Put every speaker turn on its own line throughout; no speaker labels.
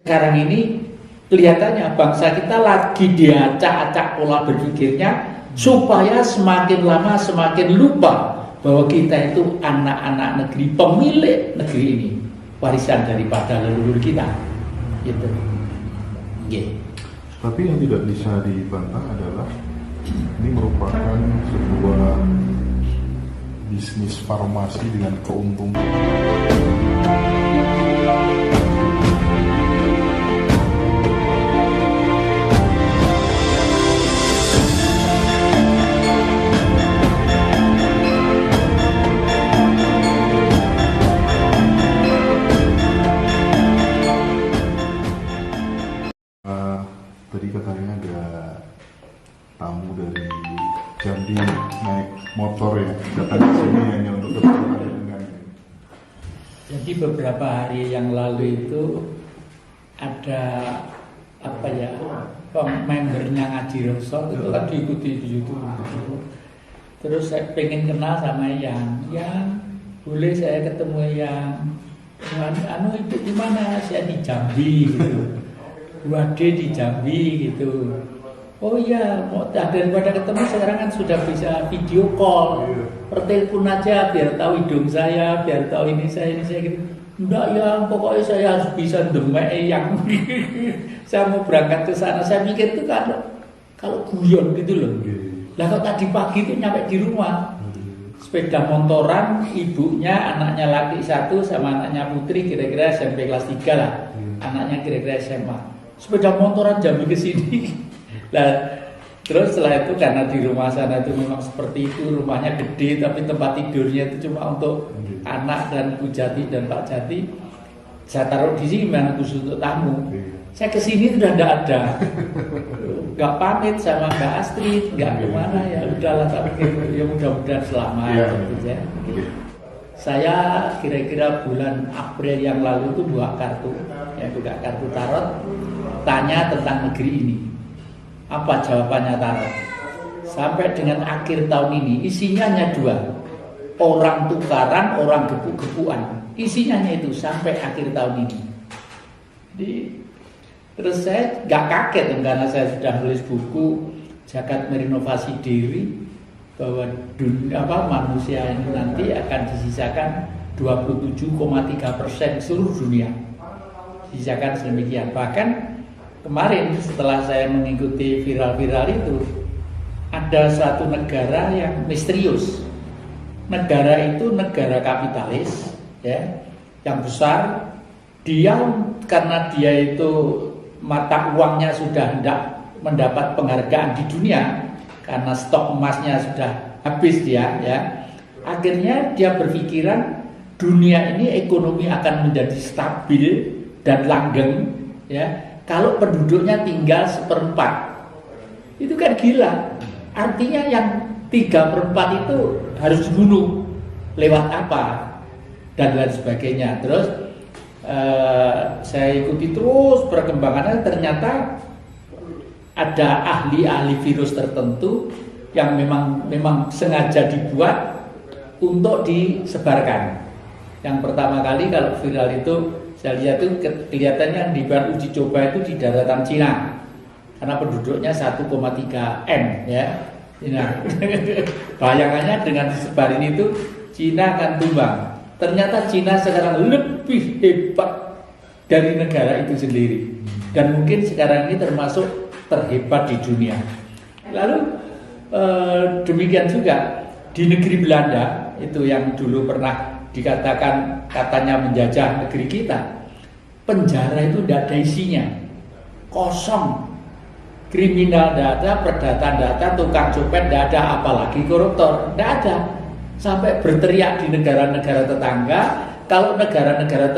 Sekarang ini kelihatannya bangsa kita lagi diacak-acak pola berpikirnya supaya semakin lama semakin lupa bahwa kita itu anak-anak negeri, pemilik negeri ini, warisan daripada leluhur kita. Gitu. Yeah.
Tapi yang tidak bisa dibantah adalah ini merupakan sebuah bisnis farmasi dengan keuntungan. Tadi katanya ada tamu dari Jambi naik motor ya, datang ke sini hanya untuk bertemu dengan ini.
Jadi beberapa hari yang lalu itu ada membernya Ngaji Rasul itu kan diikuti di YouTube. Terus saya pengen kenal sama yang boleh saya ketemu yang itu di mana? Saya di Jambi gitu. 2D di Jambi gitu. Oh iya, mau daripada ketemu sekarang kan sudah bisa video call, pertelepon aja biar tahu hidung saya, biar tahu ini saya gitu. Enggak ya, pokoknya saya harus bisa demek yang saya mau berangkat ke sana. Saya mikir itu kalau guyon gitu loh. Lah kalau tadi pagi itu nyampe di rumah, sepeda motoran, ibunya, anaknya laki 1 sama anaknya putri kira-kira SMP kelas 3 lah, anaknya kira-kira SMA. Sepeda motoran Jambi ke sini. Nah, terus setelah itu karena di rumah sana itu memang seperti itu, rumahnya gede tapi tempat tidurnya itu cuma untuk anak dan Bu Jati dan Pak Jati. Saya taruh di sini memang khusus untuk tamu. Saya ke sini sudah tidak ada. Enggak pamit sama Mbak Astrid, enggak kemana ya. Udahlah tapi ya mudah-mudahan selamat gitu ya. Saya kira-kira bulan April yang lalu itu buka kartu tarot, tanya tentang negeri ini. Apa jawabannya tarot? Sampai dengan akhir tahun ini isinya hanya 2. Orang tukaran, orang gepuk-gepukan. Isinya hanya itu sampai akhir tahun ini. Jadi, terus saya gak kaget karena saya sudah nulis buku Jagat Merenovasi Diri, bahwa manusia ini nanti akan disisakan 27,3% seluruh dunia. Disisakan sedemikian. Bahkan kemarin setelah saya mengikuti viral-viral itu, ada suatu negara yang misterius. Negara itu negara kapitalis, ya, yang besar. Dia karena dia itu mata uangnya sudah tidak mendapat penghargaan di dunia, karena stok emasnya sudah habis dia, ya. Akhirnya dia berpikiran dunia ini ekonomi akan menjadi stabil dan langgeng, ya, kalau penduduknya tinggal 1/4. Itu kan gila. Artinya yang 3/4 itu harus dibunuh. Lewat apa? Dan lain sebagainya. Terus saya ikuti terus perkembangannya. Ternyata ada ahli-ahli virus tertentu yang memang sengaja dibuat untuk disebarkan. Yang pertama kali kalau viral itu saya lihat itu kelihatannya di baru uji coba itu di daratan Cina, karena penduduknya 1,3 M, ya. Nah, bayangannya dengan disebarin itu Cina akan tumbang. Ternyata Cina sekarang lebih hebat dari negara itu sendiri, dan mungkin sekarang ini termasuk terhebat di dunia. Lalu demikian juga di negeri Belanda itu yang dulu pernah dikatakan katanya menjajah negeri kita. Penjara itu tidak ada isinya, kosong. Kriminal tidak ada, perdata tidak ada, tukang copet tidak ada, apalagi koruptor tidak ada. Sampai berteriak di negara-negara tetangga, kalau negara-negara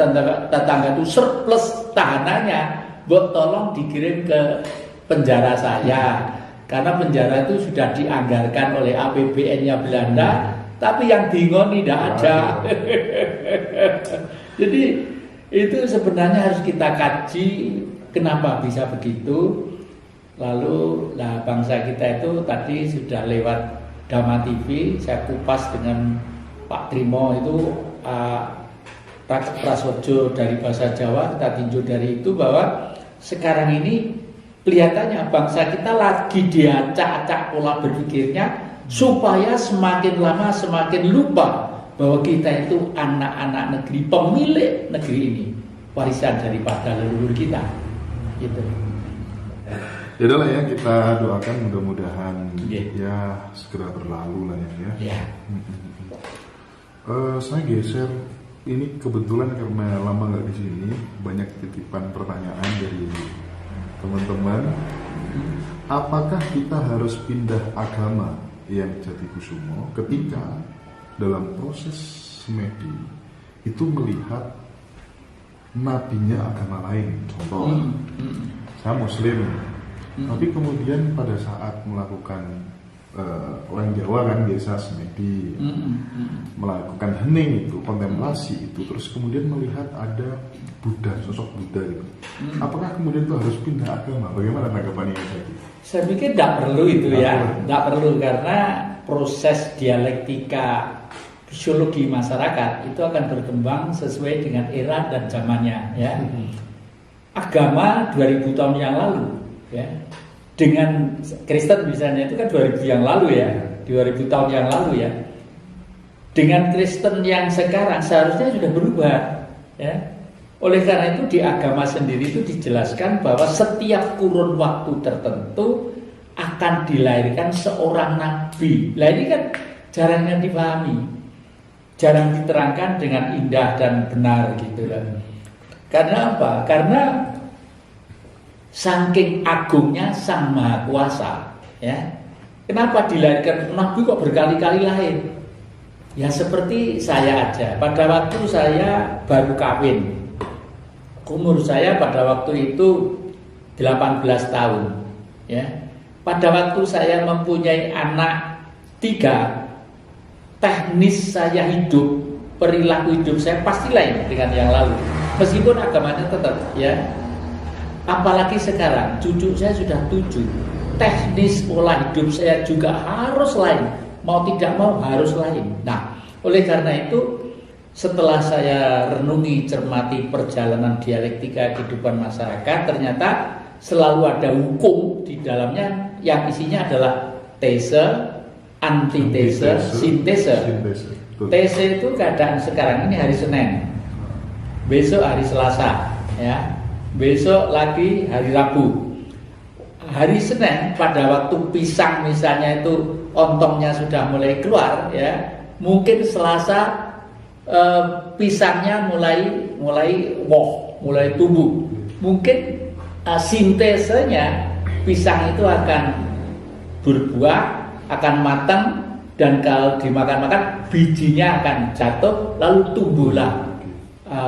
tetangga itu surplus tahanannya, buat tolong dikirim ke penjara saya, karena penjara itu sudah dianggarkan oleh APBN-nya Belanda, tapi yang bingung tidak ada. Jadi itu sebenarnya harus kita kaji kenapa bisa begitu. Lalu bangsa kita itu tadi sudah lewat Dhamma TV, saya kupas dengan Pak Trimo itu prasojo dari bahasa Jawa, kita tinjau dari itu bahwa sekarang ini kelihatannya bangsa kita lagi diacak-acak pola berpikirnya supaya semakin lama semakin lupa bahwa kita itu anak-anak negeri, pemilik negeri ini, warisan daripada leluhur kita. Gitu.
Ya udah lah ya, kita doakan mudah-mudahan
Yeah.
ya segera berlalu lah ya.
Ya.
Saya geser, ini kebetulan karena lama nggak di sini, banyak titipan pertanyaan dari teman-teman. Apakah kita harus pindah agama yang Jatikusumo ketika dalam proses semedi itu melihat nabinya agama lain? Contoh, saya Muslim, tapi kemudian pada saat melakukan orang Jawa kan biasa semedi, melakukan hening itu, kontemplasi itu, terus kemudian melihat ada Buddha, sosok Buddha itu. Apakah kemudian itu harus pindah agama? Bagaimana tanggapannya tadi?
Saya pikir tidak perlu itu ya, tidak perlu, karena proses dialektika fisiologi masyarakat itu akan berkembang sesuai dengan era dan zamannya ya. Agama 2000 tahun yang lalu ya, dengan Kristen misalnya itu kan 2000 yang lalu ya, 2000 tahun yang lalu ya. Dengan Kristen yang sekarang seharusnya sudah berubah ya. Oleh karena itu di agama sendiri itu dijelaskan bahwa setiap kurun waktu tertentu akan dilahirkan seorang nabi. Nah ini kan jarang dipahami, jarang diterangkan dengan indah dan benar gitu kan. Karena apa? Karena saking agungnya Sang Maha Kuasa ya. Kenapa dilahirkan nabi kok berkali-kali lahir? Ya seperti saya aja. Pada waktu saya baru kawin, umur saya pada waktu itu 18 tahun ya. Pada waktu saya mempunyai anak 3, teknis saya hidup, perilaku hidup saya pasti lain dengan yang lalu, meskipun agamanya tetap ya. Apalagi sekarang cucu saya sudah 7, teknis pola hidup saya juga harus lain, mau tidak mau harus lain. Nah oleh karena itu setelah saya renungi, cermati perjalanan dialektika kehidupan masyarakat, ternyata selalu ada hukum di dalamnya yang isinya adalah tese, antitese, sintese. Tese itu keadaan sekarang ini hari Senin, besok hari Selasa, ya, besok lagi hari Rabu. Hari Senin pada waktu pisang misalnya itu ontongnya sudah mulai keluar, ya, mungkin Selasa pisangnya mulai tumbuh. Mungkin sintesenya pisang itu akan berbuah, akan matang, dan kalau dimakan-makan bijinya akan jatuh, lalu tumbuhlah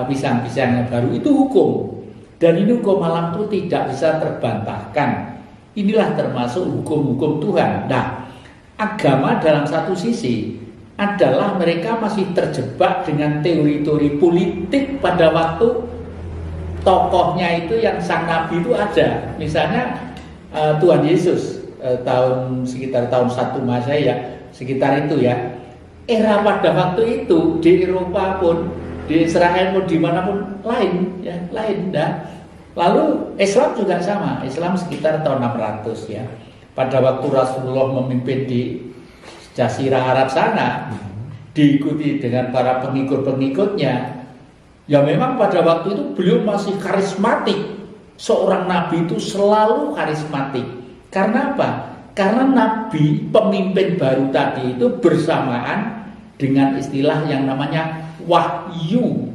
pisang-pisang yang baru. Itu hukum, dan ini hukum alam itu tidak bisa terbantahkan. Inilah termasuk hukum-hukum Tuhan. Nah, agama dalam satu sisi adalah mereka masih terjebak dengan teori-teori politik pada waktu tokohnya itu yang sang nabi itu ada. Misalnya Tuhan Yesus sekitar tahun 1 Masehi ya, sekitar itu ya. Era pada waktu itu di Eropa pun, di Israel pun, dimanapun lain ya, lain. Nah, lalu Islam juga sama. Islam sekitar tahun 600 ya. Pada waktu Rasulullah memimpin di Jazirah Arab sana, diikuti dengan para pengikut-pengikutnya. Ya memang pada waktu itu beliau masih karismatik. Seorang nabi itu selalu karismatik. Karena apa? Karena nabi, pemimpin baru tadi itu bersamaan dengan istilah yang namanya wahyu.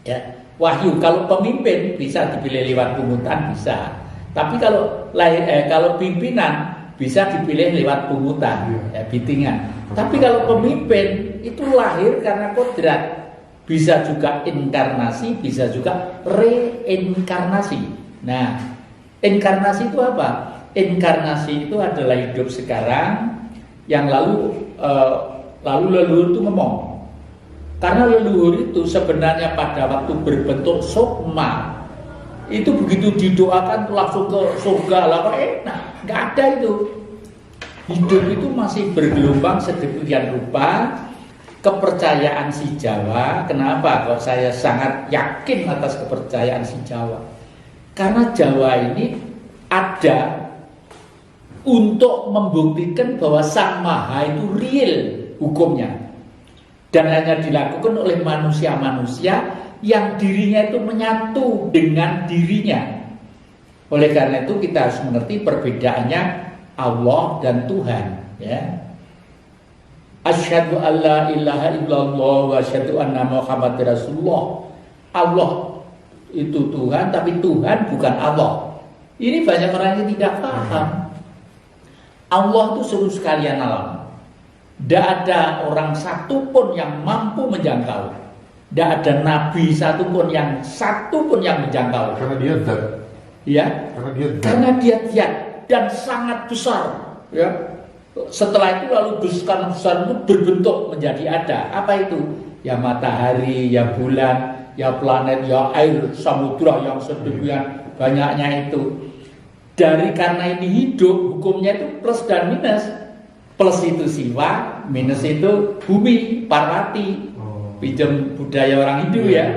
Ya, wahyu. Kalau pemimpin bisa dipilih lewat pungutan, bisa. Tapi kalau pimpinan bisa dipilih lewat pungutan, ya, bitingan. Tapi kalau pemimpin itu lahir karena kodrat, bisa juga inkarnasi, bisa juga reinkarnasi. Nah, inkarnasi itu apa? Inkarnasi itu adalah hidup sekarang yang lalu leluhur itu ngomong. Karena leluhur itu sebenarnya pada waktu berbentuk sukma itu begitu didoakan langsung ke surga lah, kok enak. Nggak ada itu. Hidup itu masih bergelombang sedemikian rupa kepercayaan si Jawa. Kenapa kok saya sangat yakin atas kepercayaan si Jawa? Karena Jawa ini ada untuk membuktikan bahwa Sang Maha itu real hukumnya, dan hanya dilakukan oleh manusia-manusia yang dirinya itu menyatu dengan dirinya. Oleh karena itu kita harus mengerti perbedaannya Allah dan Tuhan, ya. Asyhadu alla ilaha illallah wa asyhadu anna Muhammadar Rasulullah. Allah itu Tuhan, tapi Tuhan bukan Allah. Ini banyak orang yang tidak paham. Allah itu seluruh sekalian alam. Tidak ada orang satupun yang mampu menjangkau. Tidak ada nabi satupun yang menjangkau.
Karena dia zat.
Ya.
Karena dia
zat dan sangat besar. Ya. Setelah itu lalu karena besar itu berbentuk menjadi ada. Apa itu? Ya matahari, ya bulan, ya planet, ya air, samudra yang sedemikian banyaknya itu. Karena ini hidup, hukumnya itu plus dan minus. Plus itu siwa, minus itu bumi, Parwati. Pinjam budaya orang Hindu ya.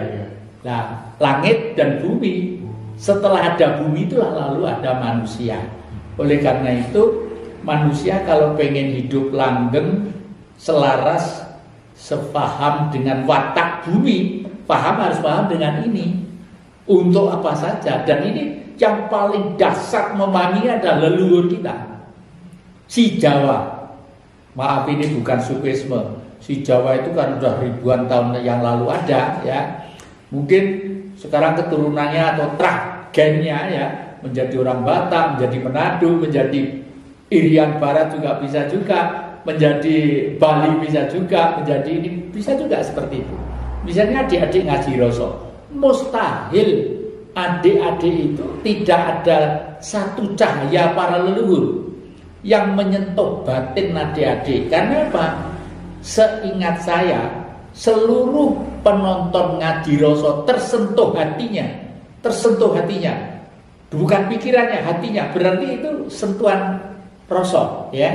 Nah, langit dan bumi. Setelah ada bumi itulah lalu ada manusia. Oleh karena itu manusia kalau pengen hidup langgeng, selaras, sepaham dengan watak bumi, harus paham dengan ini. Untuk apa saja. Dan ini yang paling dasar memahami adalah leluhur kita. Si Jawa. Maaf, ini bukan sufisme. Si Jawa itu kan sudah ribuan tahun yang lalu ada, ya. Mungkin sekarang keturunannya atau gennya ya menjadi orang Batak, menjadi Manado, menjadi Irian Barat juga bisa juga, menjadi Bali bisa juga, menjadi ini bisa juga seperti itu. Misalnya adik-adik ngaji rasa, mustahil adik-adik itu tidak ada satu cahaya para leluhur yang menyentuh batin adik-adik. Karena apa? Seingat saya, seluruh penonton ngaji rasa tersentuh hatinya, bukan pikirannya, hatinya. Berarti itu sentuhan rasa, ya.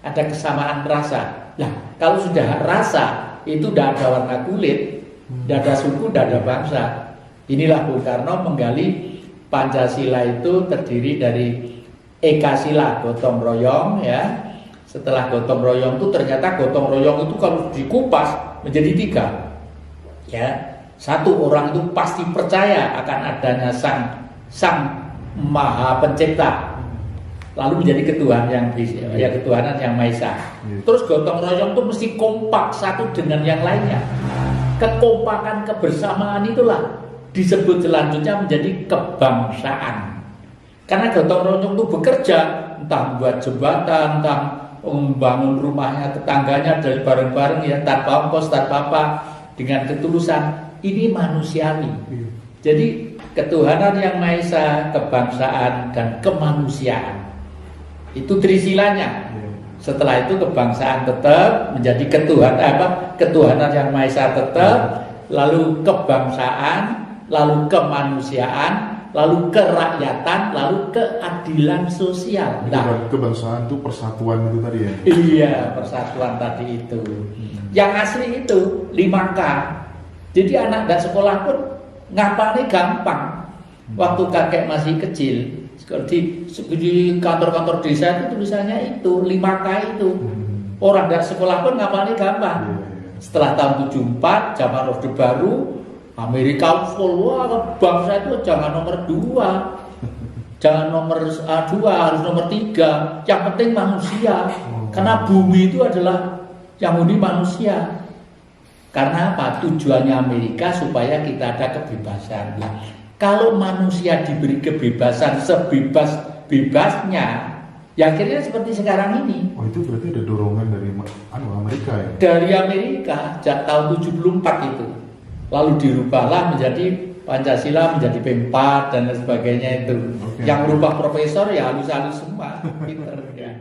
Ada kesamaan rasa. Nah, kalau sudah rasa, itu tidak ada warna kulit, tidak ada suku, tidak ada bangsa. Inilah Bung Karno menggali Pancasila itu terdiri dari Ekasila, gotong royong, ya. Setelah gotong royong itu ternyata gotong royong itu kalau dikupas menjadi 3, ya. Satu, orang itu pasti percaya akan adanya sang Maha Pencipta, lalu menjadi ketuhanan yang Maha Esa. Terus gotong royong itu mesti kompak satu dengan yang lainnya. Kekompakan kebersamaan itulah disebut selanjutnya menjadi kebangsaan. Karena gotong royong itu bekerja, entah membuat jembatan, entah membangun rumahnya, tetangganya dari bareng-bareng, ya, tanpa ongkos, tanpa apa, dengan ketulusan. Ini manusiawi. Jadi ketuhanan yang Maha Esa, kebangsaan, dan kemanusiaan. Itu trisilanya. Setelah itu kebangsaan tetap menjadi ketuhanan yang Maha Esa tetap, lalu kebangsaan, lalu kemanusiaan, lalu kerakyatan, lalu keadilan sosial.
Nah, kebangsaan itu persatuan itu tadi ya?
Iya, persatuan tadi itu. Yang asli itu 5K. Jadi anak dan sekolah pun ngapalnya gampang. Waktu kakek masih kecil, di kantor-kantor desa itu tulisannya itu 5K itu. Orang dan sekolah pun ngapalnya gampang. Setelah tahun 74, zaman Orde Baru, Amerika full, bangsa itu jangan nomor 2, jangan nomor 2, harus nomor 3. Yang penting manusia, karena bumi itu adalah yang unik manusia. Karena apa? Tujuannya Amerika supaya kita ada kebebasan. Nah, kalau manusia diberi kebebasan sebebas-bebasnya, ya akhirnya seperti sekarang ini.
Oh, itu berarti ada dorongan dari Amerika ya? Dari
Amerika, sejak tahun 74 itu. Lalu dirubahlah menjadi Pancasila, menjadi P4 dan lain sebagainya itu. Yang berubah profesor ya halus-halus semua. Pinter ya.